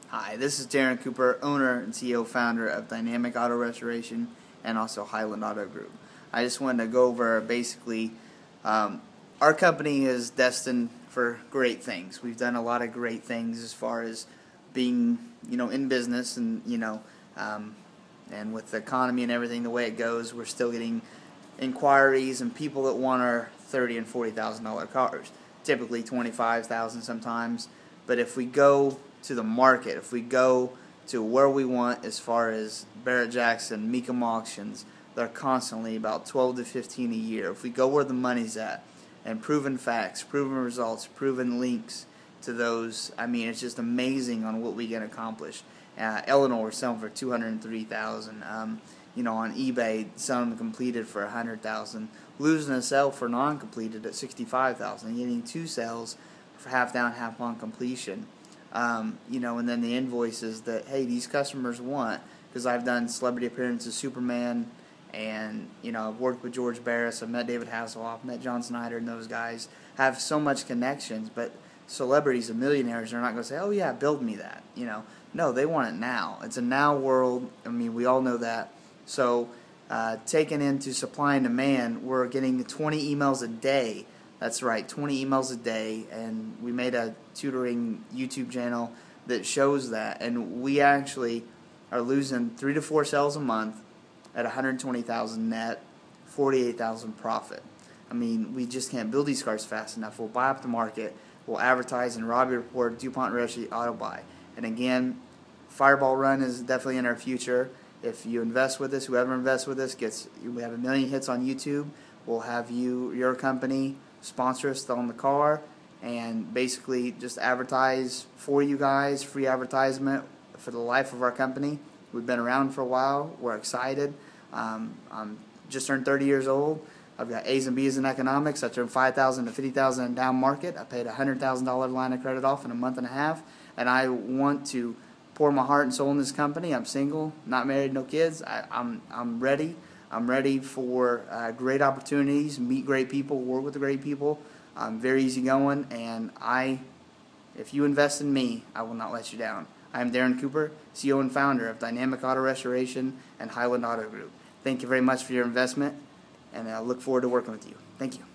Hi, this is Darren Cooper, owner and CEO founder of Dynamic Auto Restoration and also Highland Auto Group. I just wanted to go over basically our company is destined for great things. We've done a lot of great things as far as being, in business and, and with the economy and everything the way it goes, we're still getting inquiries and people that want our $30,000 and $40,000 cars. Typically $25,000 sometimes. But if we go to the market, if we go to where we want as far as Barrett-Jackson, Mecum Auctions, they're constantly about 12 to 15 a year. If we go where the money's at and proven facts, proven results, proven links to those, it's just amazing on what we can accomplish. Eleanor, we're selling for $203,000. On eBay, selling completed for $100,000. Losing a sale for non-completed at $65,000. Getting two sales for half down, half on completion. And then the invoices that, hey, these customers want, because I've done celebrity appearances, Superman, and, I've worked with George Barris, I've met David Hasselhoff, met John Snyder, and those guys have so much connections, but celebrities and millionaires are not going to say, oh, yeah, build me that, No, they want it now. It's a now world. We all know that. So, taken into supply and demand, we're getting 20 emails a day. That's right, 20 emails a day, and we made a tutoring YouTube channel that shows that, and we actually are losing 3 to 4 sales a month at $120,000 net, $48,000 profit. We just can't build these cars fast enough. We'll buy up the market, we'll advertise in Robbie Report, DuPont Registry, Auto Buy. And again, Fireball Run is definitely in our future. If you invest with us, whoever invests with us we have 1 million hits on YouTube. We'll have your company sponsor us on the car and basically just advertise for you guys, free advertisement for the life of our company. We've been around for a while. We're excited. I'm just turned 30 years old. I've got A's and B's in economics. I turned $5,000 to $50,000 in down market. I paid a $100,000 line of credit off in a month and a half, and I want to pour my heart and soul in this company. I'm single, not married, no kids. I'm ready. I'm ready for great opportunities, meet great people, work with great people. I'm very easygoing, and if you invest in me, I will not let you down. I am Darren Cooper, CEO and founder of Dynamic Auto Restoration and Highland Auto Group. Thank you very much for your investment, and I look forward to working with you. Thank you.